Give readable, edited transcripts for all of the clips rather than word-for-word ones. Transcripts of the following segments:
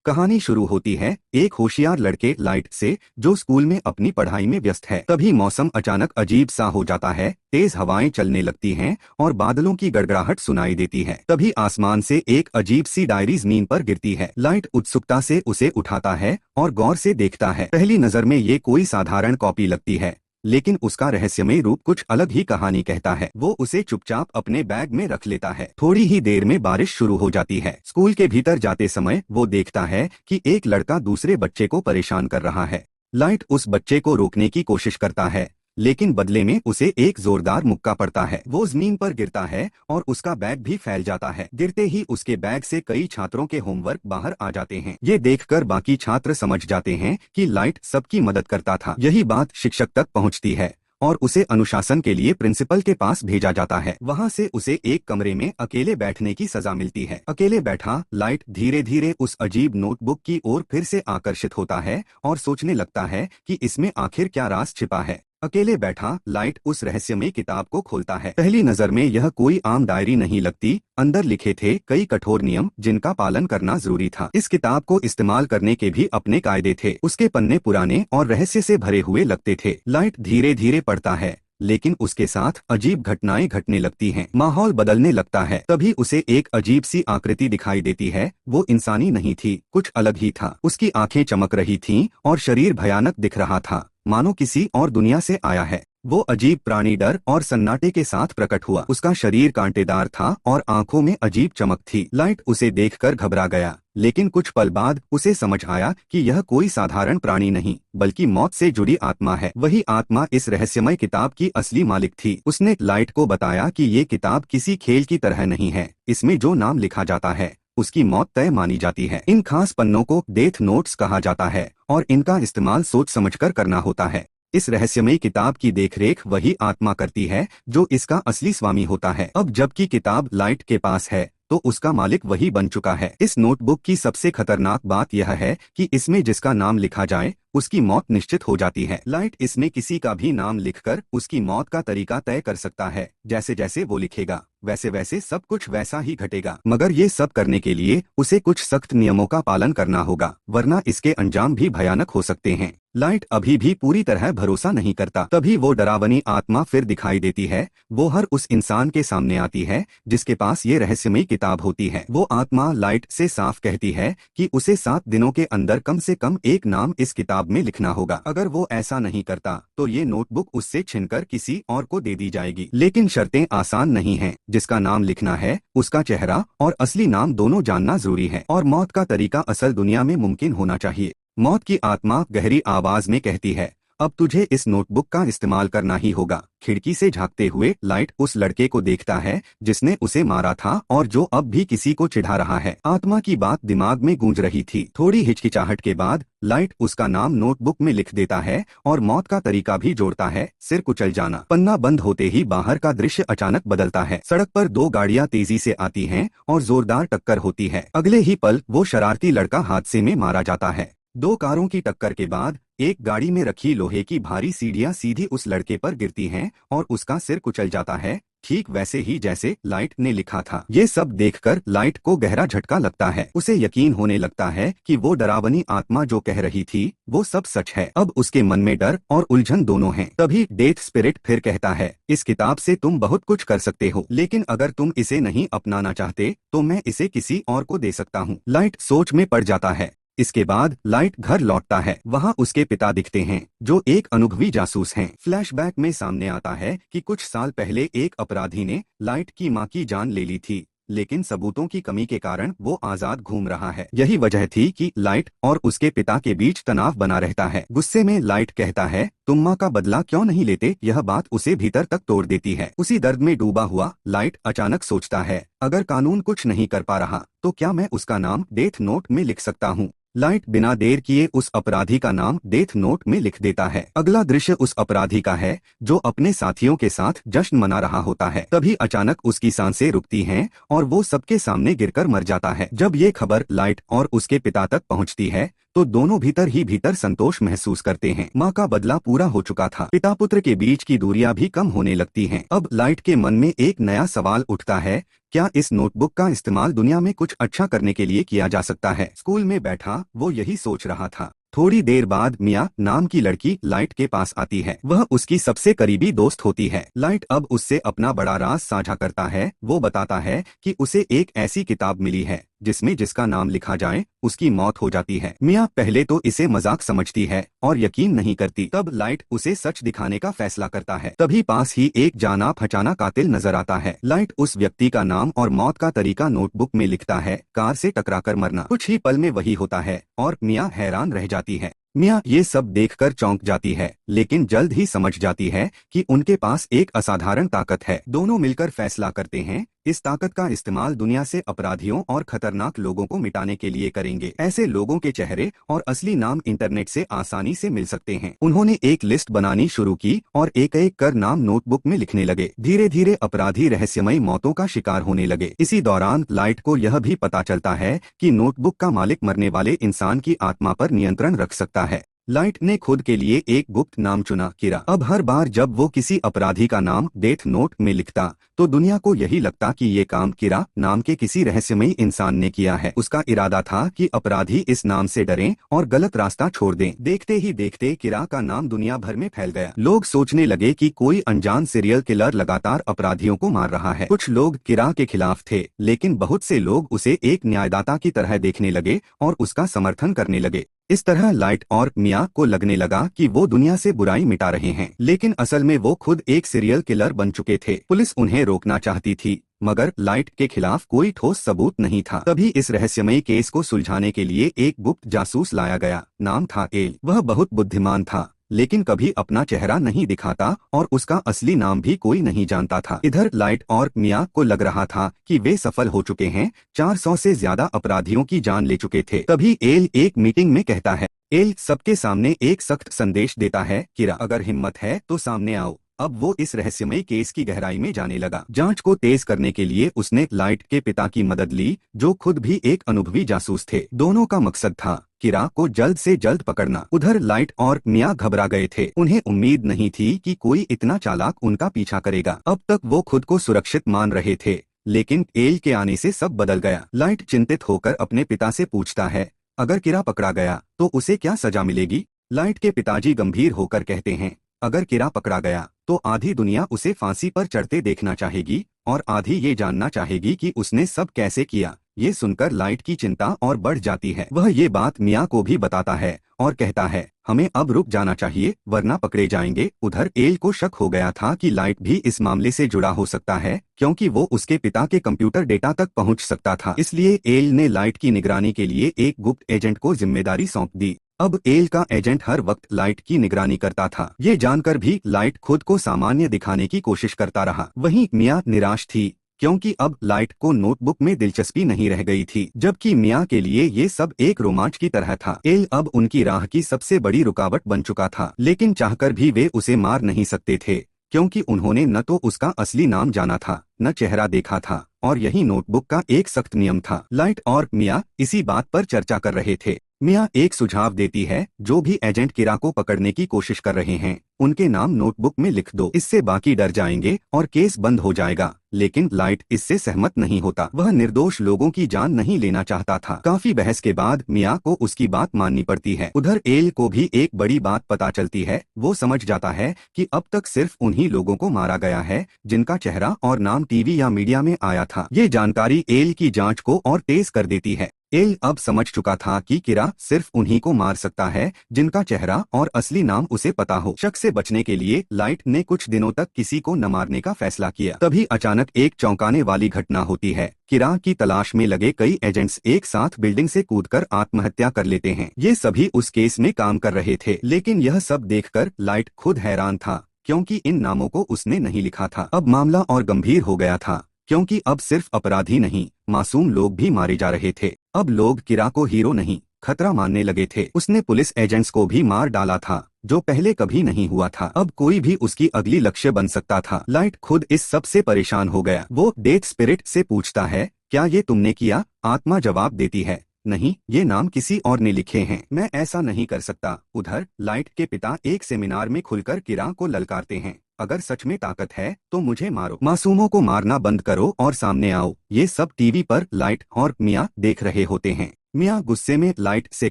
कहानी शुरू होती है एक होशियार लड़के लाइट से, जो स्कूल में अपनी पढ़ाई में व्यस्त है। तभी मौसम अचानक अजीब सा हो जाता है, तेज हवाएं चलने लगती हैं और बादलों की गड़गड़ाहट सुनाई देती है। तभी आसमान से एक अजीब सी डायरी जमीन पर गिरती है। लाइट उत्सुकता से उसे उठाता है और गौर से देखता है। पहली नजर में ये कोई साधारण कॉपी लगती है, लेकिन उसका रहस्यमय रूप कुछ अलग ही कहानी कहता है। वो उसे चुपचाप अपने बैग में रख लेता है। थोड़ी ही देर में बारिश शुरू हो जाती है। स्कूल के भीतर जाते समय वो देखता है कि एक लड़का दूसरे बच्चे को परेशान कर रहा है। लाइट उस बच्चे को रोकने की कोशिश करता है, लेकिन बदले में उसे एक जोरदार मुक्का पड़ता है। वो जमीन पर गिरता है और उसका बैग भी फैल जाता है। गिरते ही उसके बैग से कई छात्रों के होमवर्क बाहर आ जाते हैं। ये देखकर बाकी छात्र समझ जाते हैं कि लाइट सबकी मदद करता था। यही बात शिक्षक तक पहुंचती है और उसे अनुशासन के लिए प्रिंसिपल के पास भेजा जाता है। वहां से उसे एक कमरे में अकेले बैठने की सजा मिलती है। अकेले बैठा लाइट धीरे धीरे उस अजीब नोटबुक की ओर फिर से आकर्षित होता है और सोचने लगता है कि इसमें आखिर क्या राज छिपा है। अकेले बैठा लाइट उस रहस्यमय किताब को खोलता है। पहली नजर में यह कोई आम डायरी नहीं लगती। अंदर लिखे थे कई कठोर नियम जिनका पालन करना जरूरी था। इस किताब को इस्तेमाल करने के भी अपने कायदे थे। उसके पन्ने पुराने और रहस्य से भरे हुए लगते थे। लाइट धीरे धीरे पढ़ता है, लेकिन उसके साथ अजीब घटनाएं घटने लगती हैं। माहौल बदलने लगता है। तभी उसे एक अजीब सी आकृति दिखाई देती है। वो इंसानी नहीं थी, कुछ अलग ही था। उसकी आंखें चमक रही थीं और शरीर भयानक दिख रहा था, मानो किसी और दुनिया से आया है। वो अजीब प्राणी डर और सन्नाटे के साथ प्रकट हुआ। उसका शरीर कांटेदार था और आंखों में अजीब चमक थी। लाइट उसे देखकर घबरा गया, लेकिन कुछ पल बाद उसे समझ आया कि यह कोई साधारण प्राणी नहीं, बल्कि मौत से जुड़ी आत्मा है। वही आत्मा इस रहस्यमय किताब की असली मालिक थी। उसने लाइट को बताया कि ये किताब किसी खेल की तरह नहीं है। इसमें जो नाम लिखा जाता है उसकी मौत तय मानी जाती है। इन खास पन्नों को डेथ नोट्स कहा जाता है और इनका इस्तेमाल सोच समझकर करना होता है। इस रहस्यमय किताब की देखरेख वही आत्मा करती है जो इसका असली स्वामी होता है। अब जबकि किताब लाइट के पास है तो उसका मालिक वही बन चुका है। इस नोटबुक की सबसे खतरनाक बात यह है कि इसमें जिसका नाम लिखा जाए उसकी मौत निश्चित हो जाती है। लाइट इसमें किसी का भी नाम लिखकर उसकी मौत का तरीका तय कर सकता है। जैसे जैसे वो लिखेगा वैसे वैसे सब कुछ वैसा ही घटेगा। मगर ये सब करने के लिए उसे कुछ सख्त नियमों का पालन करना होगा, वरना इसके अंजाम भी भयानक हो सकते हैं। लाइट अभी भी पूरी तरह भरोसा नहीं करता। तभी वो डरावनी आत्मा फिर दिखाई देती है। वो हर उस इंसान के सामने आती है जिसके पास ये रहस्यमय किताब होती है। वो आत्मा लाइट से साफ कहती है कि उसे 7 दिनों के अंदर कम से कम एक नाम इस किताब में लिखना होगा। अगर वो ऐसा नहीं करता तो ये नोटबुक उससे छिनकर किसी और को दे दी जाएगी। लेकिन शर्तें आसान नहीं हैं। जिसका नाम लिखना है उसका चेहरा और असली नाम दोनों जानना जरूरी है, और मौत का तरीका असल दुनिया में मुमकिन होना चाहिए। मौत की आत्मा गहरी आवाज में कहती है, अब तुझे इस नोटबुक का इस्तेमाल करना ही होगा। खिड़की से झांकते हुए लाइट उस लड़के को देखता है जिसने उसे मारा था और जो अब भी किसी को चिढ़ा रहा है। आत्मा की बात दिमाग में गूंज रही थी। थोड़ी हिचकिचाहट के बाद लाइट उसका नाम नोटबुक में लिख देता है और मौत का तरीका भी जोड़ता है, सिर कुचल जाना। पन्ना बंद होते ही बाहर का दृश्य अचानक बदलता है। सड़क पर 2 गाड़ियां तेजी से आती हैं और जोरदार टक्कर होती है। अगले ही पल वो शरारती लड़का हादसे में मारा जाता है। 2 कारों की टक्कर के बाद एक गाड़ी में रखी लोहे की भारी सीढ़ियां सीधी उस लड़के पर गिरती हैं और उसका सिर कुचल जाता है, ठीक वैसे ही जैसे लाइट ने लिखा था। ये सब देखकर लाइट को गहरा झटका लगता है। उसे यकीन होने लगता है कि वो डरावनी आत्मा जो कह रही थी वो सब सच है। अब उसके मन में डर और उलझन दोनों हैं। तभी डेथ स्पिरिट फिर कहता है, इस किताब से तुम बहुत कुछ कर सकते हो, लेकिन अगर तुम इसे नहीं अपनाना चाहते तो मैं इसे किसी और को दे सकता हूँ। लाइट सोच में पड़ जाता है। इसके बाद लाइट घर लौटता है। वहाँ उसके पिता दिखते हैं जो एक अनुभवी जासूस हैं। फ्लैशबैक में सामने आता है कि कुछ साल पहले एक अपराधी ने लाइट की मां की जान ले ली थी, लेकिन सबूतों की कमी के कारण वो आजाद घूम रहा है। यही वजह थी कि लाइट और उसके पिता के बीच तनाव बना रहता है। गुस्से में लाइट कहता है, तुम माँ का बदला क्यों नहीं लेते? यह बात उसे भीतर तक तोड़ देती है। उसी दर्द में डूबा हुआ लाइट अचानक सोचता है, अगर कानून कुछ नहीं कर पा रहा तो क्या मैं उसका नाम डेथ नोट में लिख सकता हूँ? लाइट बिना देर किए उस अपराधी का नाम डेथ नोट में लिख देता है। अगला दृश्य उस अपराधी का है जो अपने साथियों के साथ जश्न मना रहा होता है। तभी अचानक उसकी सांसें रुकती हैं और वो सबके सामने गिरकर मर जाता है। जब ये खबर लाइट और उसके पिता तक पहुंचती है तो दोनों भीतर ही भीतर संतोष महसूस करते हैं। माँ का बदला पूरा हो चुका था, पिता पुत्र के बीच की दूरियां भी कम होने लगती हैं। अब लाइट के मन में एक नया सवाल उठता है, क्या इस नोटबुक का इस्तेमाल दुनिया में कुछ अच्छा करने के लिए किया जा सकता है? स्कूल में बैठा वो यही सोच रहा था। थोड़ी देर बाद मिया नाम की लड़की लाइट के पास आती है। वह उसकी सबसे करीबी दोस्त होती है। लाइट अब उससे अपना बड़ा राज साझा करता है। वो बताता है कि उसे एक ऐसी किताब मिली है जिसमें जिसका नाम लिखा जाए उसकी मौत हो जाती है। मिया पहले तो इसे मजाक समझती है और यकीन नहीं करती। तब लाइट उसे सच दिखाने का फैसला करता है। तभी पास ही एक जाना पहचाना कातिल नजर आता है। लाइट उस व्यक्ति का नाम और मौत का तरीका नोटबुक में लिखता है, कार से टकराकर मरना। कुछ ही पल में वही होता है और मिया हैरान रह जाती है। मिया ये सब देखकर चौंक जाती है, लेकिन जल्द ही समझ जाती है कि उनके पास एक असाधारण ताकत है। दोनों मिलकर फैसला करते हैं, इस ताकत का इस्तेमाल दुनिया से अपराधियों और खतरनाक लोगों को मिटाने के लिए करेंगे। ऐसे लोगों के चेहरे और असली नाम इंटरनेट से आसानी से मिल सकते हैं। उन्होंने एक लिस्ट बनानी शुरू की और एक एक कर नाम नोटबुक में लिखने लगे। धीरे धीरे अपराधी रहस्यमयी मौतों का शिकार होने लगे। इसी दौरान लाइट को यह भी पता चलता है कि नोटबुक का मालिक मरने वाले इंसान की आत्मा पर नियंत्रण रख सकता है। लाइट ने खुद के लिए एक गुप्त नाम चुना, किरा। अब हर बार जब वो किसी अपराधी का नाम डेथ नोट में लिखता तो दुनिया को यही लगता कि ये काम किरा नाम के किसी रहस्यमयी इंसान ने किया है। उसका इरादा था कि अपराधी इस नाम से डरें और गलत रास्ता छोड़ दें। देखते ही देखते किरा का नाम दुनिया भर में फैल गया। लोग सोचने लगे कि कोई अनजान सीरियल किलर लगातार अपराधियों को मार रहा है। कुछ लोग किरा के खिलाफ थे, लेकिन बहुत से लोग उसे एक न्यायदाता की तरह देखने लगे और उसका समर्थन करने लगे। इस तरह लाइट और मिया को लगने लगा कि वो दुनिया से बुराई मिटा रहे हैं, लेकिन असल में वो खुद एक सीरियल किलर बन चुके थे। पुलिस उन्हें रोकना चाहती थी, मगर लाइट के खिलाफ कोई ठोस सबूत नहीं था। तभी इस रहस्यमयी केस को सुलझाने के लिए एक गुप्त जासूस लाया गया। नाम था एल। वह बहुत बुद्धिमान था, लेकिन कभी अपना चेहरा नहीं दिखाता और उसका असली नाम भी कोई नहीं जानता था। इधर लाइट और मिया को लग रहा था कि वे सफल हो चुके हैं, 400 से ज्यादा अपराधियों की जान ले चुके थे। तभी एल एक मीटिंग में कहता है। एल सबके सामने एक सख्त संदेश देता है, किरा अगर हिम्मत है तो सामने आओ। अब वो इस रहस्यमयी केस की गहराई में जाने लगा। जांच को तेज करने के लिए उसने लाइट के पिता की मदद ली, जो खुद भी एक अनुभवी जासूस थे। दोनों का मकसद था किरा को जल्द से जल्द पकड़ना। उधर लाइट और मिया घबरा गए थे। उन्हें उम्मीद नहीं थी कि कोई इतना चालाक उनका पीछा करेगा। अब तक वो खुद को सुरक्षित मान रहे थे, लेकिन एल के आने से सब बदल गया। लाइट चिंतित होकर अपने पिता से पूछता है, अगर किरा पकड़ा गया तो उसे क्या सजा मिलेगी? लाइट के पिताजी गंभीर होकर कहते हैं, अगर किरा पकड़ा गया तो आधी दुनिया उसे फांसी पर चढ़ते देखना चाहेगी और आधी ये जानना चाहेगी कि उसने सब कैसे किया। ये सुनकर लाइट की चिंता और बढ़ जाती है। वह ये बात मिया को भी बताता है और कहता है, हमें अब रुक जाना चाहिए वरना पकड़े जाएंगे। उधर एल को शक हो गया था कि लाइट भी इस मामले से जुड़ा हो सकता है, क्योंकि वो उसके पिता के कंप्यूटर डेटा तक पहुंच सकता था। इसलिए एल ने लाइट की निगरानी के लिए एक गुप्त एजेंट को जिम्मेदारी सौंप दी। अब एल का एजेंट हर वक्त लाइट की निगरानी करता था। ये जानकर भी लाइट खुद को सामान्य दिखाने की कोशिश करता रहा। वहीं मिया निराश थी, क्योंकि अब लाइट को नोटबुक में दिलचस्पी नहीं रह गई थी, जबकि मिया के लिए ये सब एक रोमांच की तरह था। एल अब उनकी राह की सबसे बड़ी रुकावट बन चुका था, लेकिन चाहकर भी वे उसे मार नहीं सकते थे, क्योंकि उन्होंने न तो उसका असली नाम जाना था, न चेहरा देखा था, और यही नोटबुक का एक सख्त नियम था। लाइट और मिया इसी बात पर चर्चा कर रहे थे। मिया एक सुझाव देती है, जो भी एजेंट किरा को पकड़ने की कोशिश कर रहे हैं उनके नाम नोटबुक में लिख दो, इससे बाकी डर जाएंगे और केस बंद हो जाएगा। लेकिन लाइट इससे सहमत नहीं होता। वह निर्दोष लोगों की जान नहीं लेना चाहता था। काफी बहस के बाद मिया को उसकी बात माननी पड़ती है। उधर एल को भी एक बड़ी बात पता चलती है। वो समझ जाता है कि अब तक सिर्फ उन्हीं लोगों को मारा गया है जिनका चेहरा और नाम टीवी या मीडिया में आया था। ये जानकारी एल की जांच को और तेज कर देती है। एल अब समझ चुका था कि किरा सिर्फ उन्हीं को मार सकता है जिनका चेहरा और असली नाम उसे पता हो। शक से बचने के लिए लाइट ने कुछ दिनों तक किसी को न मारने का फैसला किया। तभी अचानक एक चौंकाने वाली घटना होती है। किरा की तलाश में लगे कई एजेंट्स एक साथ बिल्डिंग से कूदकर आत्महत्या कर लेते हैं। ये सभी उस केस में काम कर रहे थे, लेकिन यह सब देखकर लाइट खुद हैरान था, क्योंकि इन नामों को उसने नहीं लिखा था। अब मामला और गंभीर हो गया था, क्योंकि अब सिर्फ अपराधी नहीं, मासूम लोग भी मारे जा रहे थे। अब लोग किरा को हीरो नहीं, खतरा मानने लगे थे। उसने पुलिस एजेंट्स को भी मार डाला था, जो पहले कभी नहीं हुआ था। अब कोई भी उसकी अगली लक्ष्य बन सकता था। लाइट खुद इस सब से परेशान हो गया। वो डेथ स्पिरिट से पूछता है, क्या ये तुमने किया? आत्मा जवाब देती है, नहीं, ये नाम किसी और ने लिखे हैं, मैं ऐसा नहीं कर सकता। उधर लाइट के पिता एक सेमिनार में खुलकर किरा को ललकारते हैं, अगर सच में ताकत है तो मुझे मारो, मासूमों को मारना बंद करो और सामने आओ। ये सब टीवी पर लाइट और मिया देख रहे होते हैं। मिया गुस्से में लाइट से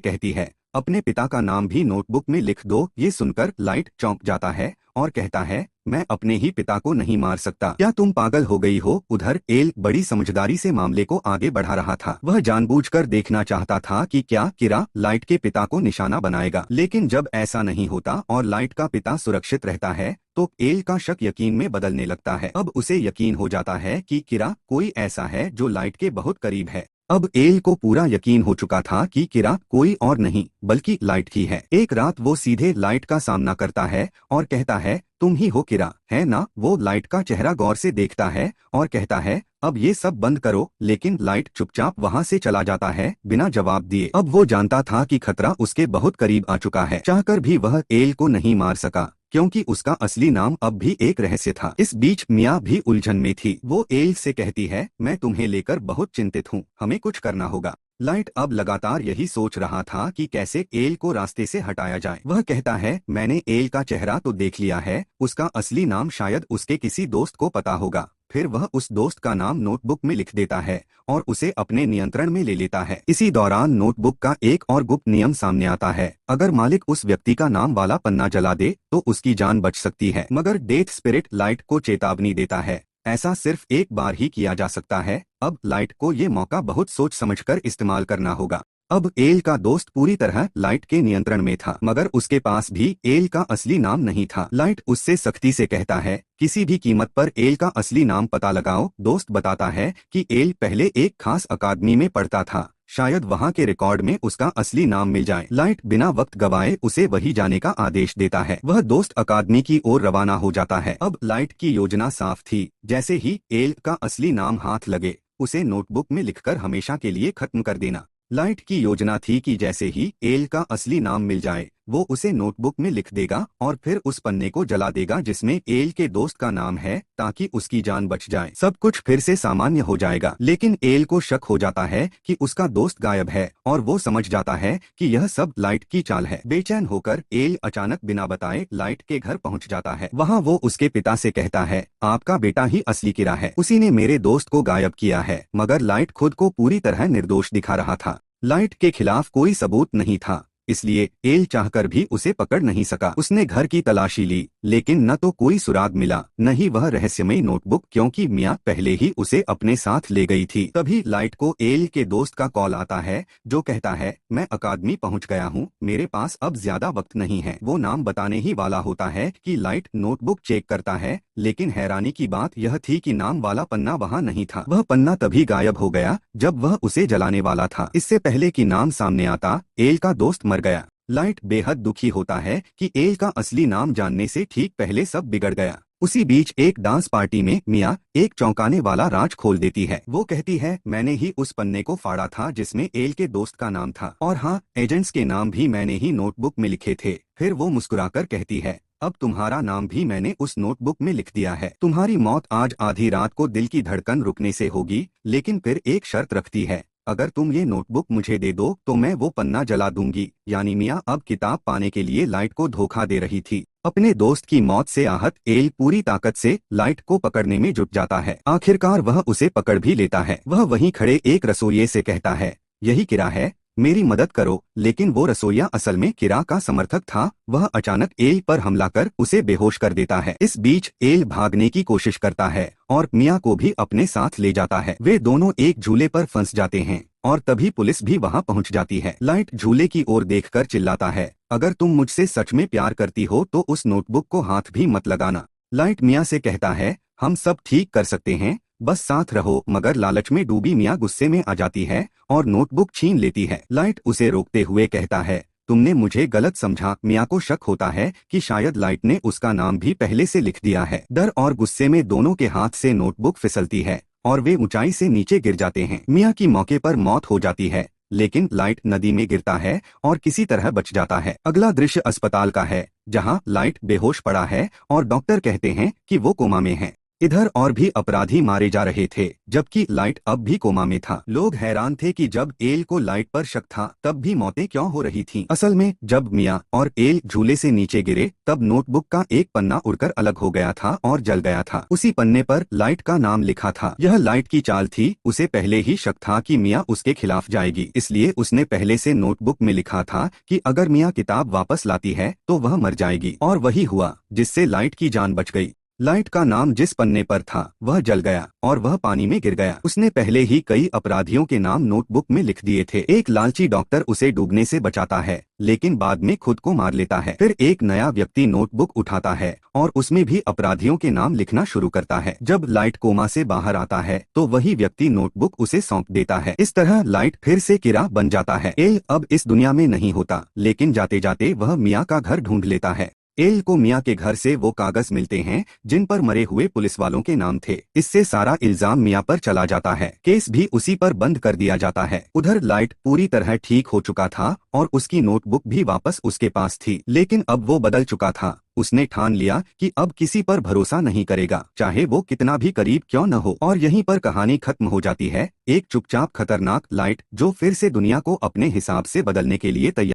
कहती है, अपने पिता का नाम भी नोटबुक में लिख दो। ये सुनकर लाइट चौंक जाता है और कहता है, मैं अपने ही पिता को नहीं मार सकता, क्या तुम पागल हो गई हो। उधर एल बड़ी समझदारी से मामले को आगे बढ़ा रहा था। वह जानबूझकर देखना चाहता था कि क्या किरा लाइट के पिता को निशाना बनाएगा, लेकिन जब ऐसा नहीं होता और लाइट का पिता सुरक्षित रहता है तो एल का शक यकीन में बदलने लगता है। अब उसे यकीन हो जाता है कि किरा कोई ऐसा है जो लाइट के बहुत करीब है। अब एल को पूरा यकीन हो चुका था कि किरा कोई और नहीं बल्कि लाइट ही है। एक रात वो सीधे लाइट का सामना करता है और कहता है, तुम ही हो किरा, है ना। वो लाइट का चेहरा गौर से देखता है और कहता है, अब ये सब बंद करो। लेकिन लाइट चुपचाप वहाँ से चला जाता है बिना जवाब दिए। अब वो जानता था कि खतरा उसके बहुत करीब आ चुका है। चाहकर भी वह एल को नहीं मार सका क्योंकि उसका असली नाम अब भी एक रहस्य था। इस बीच मिया भी उलझन में थी। वो एल से कहती है, मैं तुम्हें लेकर बहुत चिंतित हूँ, हमें कुछ करना होगा। लाइट अब लगातार यही सोच रहा था कि कैसे एल को रास्ते से हटाया जाए। वह कहता है, मैंने एल का चेहरा तो देख लिया है, उसका असली नाम शायद उसके किसी दोस्त को पता होगा। फिर वह उस दोस्त का नाम नोटबुक में लिख देता है और उसे अपने नियंत्रण में ले लेता है। इसी दौरान नोटबुक का एक और गुप्त नियम सामने आता है, अगर मालिक उस व्यक्ति का नाम वाला पन्ना जला दे तो उसकी जान बच सकती है। मगर डेथ स्पिरिट लाइट को चेतावनी देता है, ऐसा सिर्फ एक बार ही किया जा सकता है। अब लाइट को ये मौका बहुत सोच समझकर इस्तेमाल करना होगा। अब एल का दोस्त पूरी तरह लाइट के नियंत्रण में था, मगर उसके पास भी एल का असली नाम नहीं था। लाइट उससे सख्ती से कहता है, किसी भी कीमत पर एल का असली नाम पता लगाओ। दोस्त बताता है कि एल पहले एक खास अकादमी में पढ़ता था, शायद वहाँ के रिकॉर्ड में उसका असली नाम मिल जाए। लाइट बिना वक्त गवाए उसे वही जाने का आदेश देता है। वह दोस्त अकादमी की ओर रवाना हो जाता है। अब लाइट की योजना साफ थी, जैसे ही एल का असली नाम हाथ लगे उसे नोटबुक में लिखकर हमेशा के लिए खत्म कर देना। लाइट की योजना थी कि जैसे ही एल का असली नाम मिल जाए वो उसे नोटबुक में लिख देगा और फिर उस पन्ने को जला देगा जिसमें एल के दोस्त का नाम है, ताकि उसकी जान बच जाए। सब कुछ फिर से सामान्य हो जाएगा। लेकिन एल को शक हो जाता है कि उसका दोस्त गायब है और वो समझ जाता है कि यह सब लाइट की चाल है। बेचैन होकर एल अचानक बिना बताए लाइट के घर पहुंच जाता है। वहाँ वो उसके पिता से कहता है, आपका बेटा ही असली किरा है, उसी ने मेरे दोस्त को गायब किया है। मगर लाइट खुद को पूरी तरह निर्दोष दिखा रहा था। लाइट के खिलाफ कोई सबूत नहीं था, इसलिए एल चाहकर भी उसे पकड़ नहीं सका। उसने घर की तलाशी ली, लेकिन न तो कोई सुराग मिला, न ही वह रहस्यमयी नोटबुक, क्योंकि मिया पहले ही उसे अपने साथ ले गई थी। तभी लाइट को एल के दोस्त का कॉल आता है, जो कहता है, मैं अकादमी पहुंच गया हूं, मेरे पास अब ज्यादा वक्त नहीं है। वो नाम बताने ही वाला होता है कि लाइट नोटबुक चेक करता है, लेकिन हैरानी की बात यह थी कि नाम वाला पन्ना वहाँ नहीं था। वह पन्ना तभी गायब हो गया जब वह उसे जलाने वाला था। इससे पहले कि नाम सामने आता, एल का दोस्त मर गया। लाइट बेहद दुखी होता है कि एल का असली नाम जानने से ठीक पहले सब बिगड़ गया। उसी बीच एक डांस पार्टी में मिया एक चौंकाने वाला राज खोल देती है। वो कहती है, मैंने ही उस पन्ने को फाड़ा था जिसमें एल के दोस्त का नाम था, और हाँ, एजेंट्स के नाम भी मैंने ही नोटबुक में लिखे थे। फिर वो मुस्कुराकर कहती है, अब तुम्हारा नाम भी मैंने उस नोटबुक में लिख दिया है। तुम्हारी मौत आज आधी रात को दिल की धड़कन रुकने से होगी, लेकिन फिर एक शर्त रखती है, अगर तुम ये नोटबुक मुझे दे दो तो मैं वो पन्ना जला दूंगी। यानी मिया अब किताब पाने के लिए लाइट को धोखा दे रही थी। अपने दोस्त की मौत से आहत एल पूरी ताकत से लाइट को पकड़ने में जुट जाता है। आखिरकार वह उसे पकड़ भी लेता है। वह वहीं खड़े एक रसोइये से कहता है, यही किरा है, मेरी मदद करो। लेकिन वो रसोइया असल में किरा का समर्थक था। वह अचानक एल पर हमला कर उसे बेहोश कर देता है। इस बीच एल भागने की कोशिश करता है और मिया को भी अपने साथ ले जाता है। वे दोनों एक झूले पर फंस जाते हैं और तभी पुलिस भी वहां पहुंच जाती है। लाइट झूले की ओर देखकर चिल्लाता है, अगर तुम मुझसे सच में प्यार करती हो तो उस नोटबुक को हाथ भी मत लगाना। लाइट मिया से कहता है, हम सब ठीक कर सकते हैं, बस साथ रहो। मगर लालच में डूबी मिया गुस्से में आ जाती है और नोटबुक छीन लेती है। लाइट उसे रोकते हुए कहता है, तुमने मुझे गलत समझा। मिया को शक होता है कि शायद लाइट ने उसका नाम भी पहले से लिख दिया है। डर और गुस्से में दोनों के हाथ से नोटबुक फिसलती है और वे ऊंचाई से नीचे गिर जाते हैं। मिया की मौके पर मौत हो जाती है, लेकिन लाइट नदी में गिरता है और किसी तरह बच जाता है। अगला दृश्य अस्पताल का है, जहां लाइट बेहोश पड़ा है और डॉक्टर कहते हैं कि वो कोमा में है। इधर और भी अपराधी मारे जा रहे थे, जबकि लाइट अब भी कोमा में था। लोग हैरान थे कि जब एल को लाइट पर शक था तब भी मौतें क्यों हो रही थीं। असल में जब मिया और एल झूले से नीचे गिरे तब नोटबुक का एक पन्ना उड़कर अलग हो गया था और जल गया था। उसी पन्ने पर लाइट का नाम लिखा था। यह लाइट की चाल थी। उसे पहले ही शक था कि मिया उसके खिलाफ जाएगी, इसलिए उसने पहले से नोटबुक में लिखा था कि अगर मिया किताब वापस लाती है तो वह मर जाएगी, और वही हुआ, जिससे लाइट की जान बच गई। लाइट का नाम जिस पन्ने पर था वह जल गया और वह पानी में गिर गया। उसने पहले ही कई अपराधियों के नाम नोटबुक में लिख दिए थे। एक लालची डॉक्टर उसे डूबने से बचाता है, लेकिन बाद में खुद को मार लेता है। फिर एक नया व्यक्ति नोटबुक उठाता है और उसमें भी अपराधियों के नाम लिखना शुरू करता है। जब लाइट कोमा से बाहर आता है तो वही व्यक्ति नोटबुक उसे सौंप देता है। इस तरह लाइट फिर से किरा बन जाता है। एल अब इस दुनिया में नहीं होता, लेकिन जाते जाते वह मिया का घर ढूंढ लेता है। एल को मिया के घर से वो कागज मिलते हैं जिन पर मरे हुए पुलिस वालों के नाम थे। इससे सारा इल्जाम मिया पर चला जाता है। केस भी उसी पर बंद कर दिया जाता है। उधर लाइट पूरी तरह ठीक हो चुका था और उसकी नोटबुक भी वापस उसके पास थी, लेकिन अब वो बदल चुका था। उसने ठान लिया कि अब किसी पर भरोसा नहीं करेगा, चाहे वो कितना भी करीब क्यों न हो। और यहीं पर कहानी खत्म हो जाती है। एक चुपचाप खतरनाक लाइट जो फिर से दुनिया को अपने हिसाब से बदलने के लिए तैयार